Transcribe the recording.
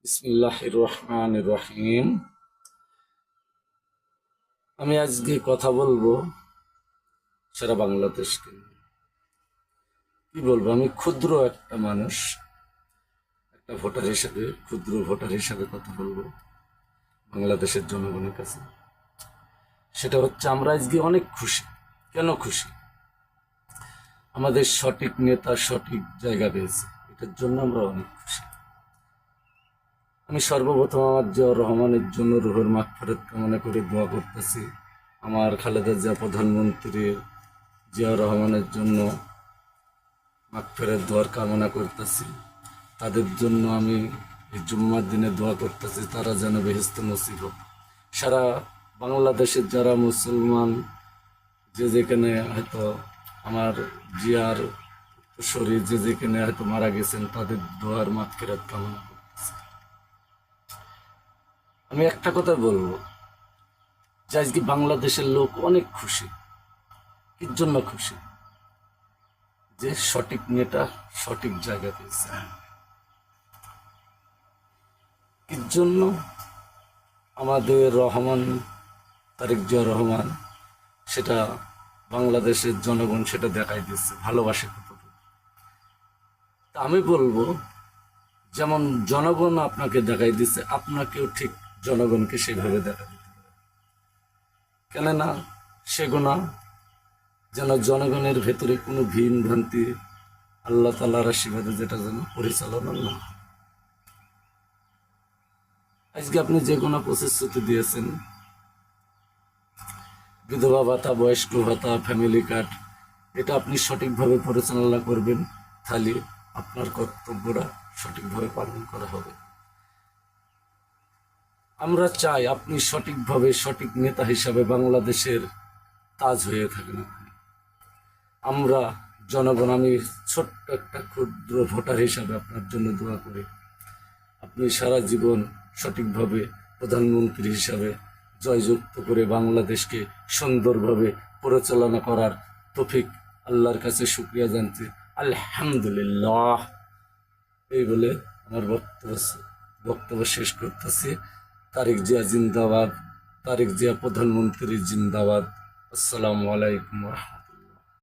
বিসমিল্লাহির রহমানির রহিম। আমি আজকে কথা বলবো সারা বাংলাদেশকে নিয়ে। কি বলবো, আমি ক্ষুদ্র একটা মানুষ, একটা ভোটার হিসাবে, ক্ষুদ্র ভোটার হিসাবে কথা বলবো বাংলাদেশের জনগণের কাছে। সেটা হচ্ছে, আমরা আজকে অনেক খুশি। কেন খুশি? আমাদের সঠিক নেতা সঠিক জায়গা পেয়েছে, এটার জন্য আমরা অনেক খুশি। আমি সর্বপ্রথম আমার জিয়াউর রহমানের জন্য রুহের মাগফিরাত কামনা করে দোয়া করতেছি। আমার খালেদা জিয়া প্রধানমন্ত্রী জিয়াউর রহমানের জন্য মাগফিরাত দোয়ার কামনা করতেছি। তাদের জন্য আমি এই জুম্মার দিনে দোয়া করতেছি, তারা যেন বেহেশতে নসিব হোক। সারা বাংলাদেশের যারা মুসলমান, যে যেখানে হয়তো আমার জিয়ার শরীর যে যেখানে হয়তো মারা গেছেন, তাদের দোয়ার মাগফিরাত কামনা করতেছি। আমি একটা কথা বলবো যে আজকে বাংলাদেশের লোক অনেক খুশি। কির জন্য খুশি? যে সঠিক নেতা সঠিক জায়গা পেয়েছে। কির জন্য? আমাদের রহমান, তারেক জিয়া রহমান, সেটা বাংলাদেশের জনগণ সেটা দেখাই দিচ্ছে ভালোবাসে কতটুকু। তা আমি বলবো, যেমন জনগণ আপনাকে দেখাই দিচ্ছে, আপনাকেও ঠিক জনগণকে সেভাবে দেখা দিতে হবে। কেননা সেগুনা যেন জনগণের ভেতরে কোনো ভিন ভ্রান্তি আল্লাহ তাআলার আশীর্বাদে যেটা যেন পরিচালনা না হয়। আজকে আপনি যে কোনো প্রতিশ্রুতি দিয়েছেন, বিধবা ভাতা, বয়স্ক ভাতা, ফ্যামিলি কার্ড, এটা আপনি সঠিকভাবে পরিচালনা করবেন, তাহলে আপনার কর্তব্যটা সঠিকভাবে পালন করা হবে। আমরা চাই আপনি সঠিকভাবে সঠিক নেতা হিসাবে বাংলাদেশের তাজ হয়ে থাকেন। আমরা জনগণ, আমি ছোট্ট একটা ক্ষুদ্র ভোটার হিসাবে আপনার জন্য দোয়া করি। আপনি সারা জীবন সঠিকভাবে প্রধানমন্ত্রী হিসাবে জয়যুক্ত করে বাংলাদেশকে সুন্দরভাবে পরিচালনা করার তৌফিক আল্লাহর কাছে শুকরিয়া জানতে আলহামদুলিল্লাহ। এই বলে আমার বক্তব্য শেষ করতেছি। তারেক জিয়া জিন্দাবাদ, তারেক জিয়া প্রধানমন্ত্রী জিন্দাবাদ। আসসালামু আলাইকুম।